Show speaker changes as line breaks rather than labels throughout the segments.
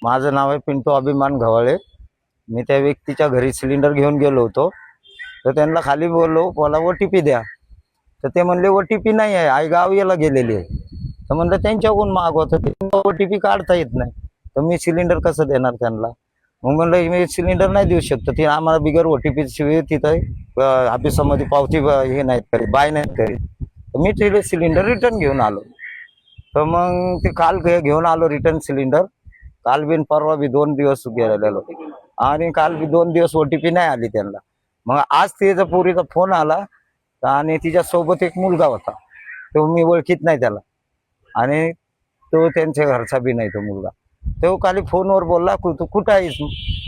माझं नाव आहे पिंटू अभिमान घवाळे। मी त्या व्यक्तीच्या घरी सिलेंडर घेऊन गेलो होतो, तर त्यांना खाली बोललो मला ओटीपी द्या, तर ते म्हणले ओटीपी नाही आहे, आई गावीला गेलेली आहे। तर म्हणलं त्यांच्याकडून मागवतो, ते ओटीपी काढता येत नाही, तर मी सिलेंडर कसं देणार त्यांना? मग म्हणलं मी सिलेंडर नाही देऊ शकतो, ते आम्हाला बिगर ओटीपी शिवाय तिथं ऑफिसमध्ये पावती हे नाहीत करीत, बाय नाहीत करीत। तर मी ते सिलेंडर रिटर्न घेऊन आलो। तर मग ते काल घेऊन आलो रिटर्न सिलेंडर। काल बिन परवा बी 2 दिवस गेलेलो, आणि काल बी 2 दिवस ओटीपी नाही आली त्यांना। मग आज तिचा पोरीचा फोन आला, आणि तिच्या सोबत एक मुलगा होता, तो मी ओळखीत नाही त्याला, आणि तो त्यांच्या घरचा बी नाही तो मुलगा। तो खाली फोनवर बोलला तू कुठं आहेस,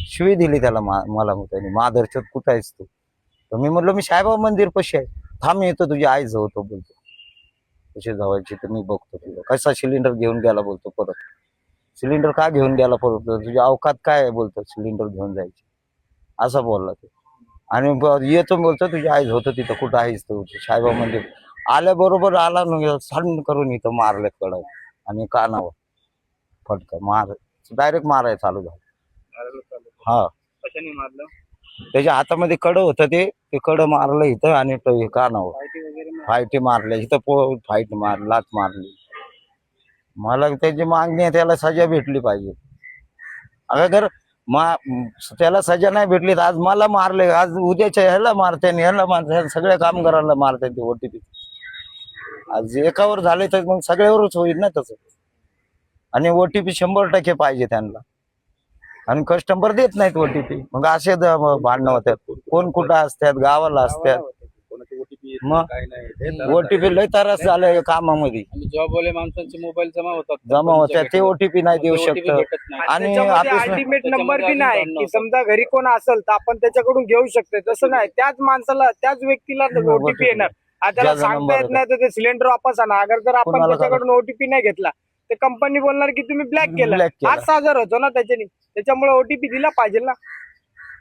शिवी दिली त्याला मला त्याने, माधरचोद कुठं आहेस तू? तर मी म्हटलं मी साईबाबा मंदिर पशी आहे, थांब येतो तुझी आई जवळ। तो बोलतो कशी जवळची, तर मी बघतो तुला कसा सिलेंडर घेऊन गेला बोलतो परत। सिलेंडर का घेऊन गेला परत, तुझी अवकात काय आहे बोलतो सिलेंडर घेऊन जायची, असं बोलला तो। आणि येतो बोलतो तुझी आई होतं तिथं, कुठं आहेस तू? साईबाबा मंदिर आल्याबरोबर आला ना, सण करून इथं मारले कडक, आणि कानावर फटका मार, डायरेक्ट मारायला चालू झालं। हा,
कशाने मारलं?
त्याच्या हातामध्ये कड होतं, ते कड मारलं इथं, आणि कानावर फायटी मारल्या इथं, फाईट लात मारली। मला त्याची मागणी आहे, त्याला सजा भेटली पाहिजे। अगर त्याला सजा नाही भेटली तर आज मला मारले, आज उद्याच्या ह्याला मारते, ह्याला मारते, सगळ्या कामगारांना मारते ते ओटीपी। आज एकावर झाले तर मग सगळ्यावरच होईल ना तसं। आणि ओटीपी 100% पाहिजे त्यांना, आणि कस्टमर देत नाहीत ओटीपी, मग असे भांडणं होतात। कोण कुठं असतात, गावाला असतात, मग ओटीपी लय त्रास झालाय कामामध्ये।
जॉबवाले माणसांचे मोबाईल जमा
होत्या, ते ओटीपी नाही देऊ शकत,
आणि अल्टिमेट नंबर बी नाही की समजा घरी कोण असेल तर आपण त्याच्याकडून घेऊ शकतो, तसं नाही। त्याच माणसाला, त्याच व्यक्तीला ओटीपी येणार, त्याला सांगता येत नाही तर ते सिलेंडर वापस आणा। अगर जर आपण त्याच्याकडून ओटीपी नाही घेतला तर कंपनी बोलणार की तुम्ही ब्लॅक केलं, 5,000 होतो ना त्याच्याने। त्याच्यामुळे ओटीपी दिला पाहिजे ना।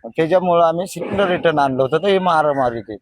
त्याच्यामुळे आम्ही सिलेंडर रिटर्न आणलं होतं, तर हे मारामारी केली।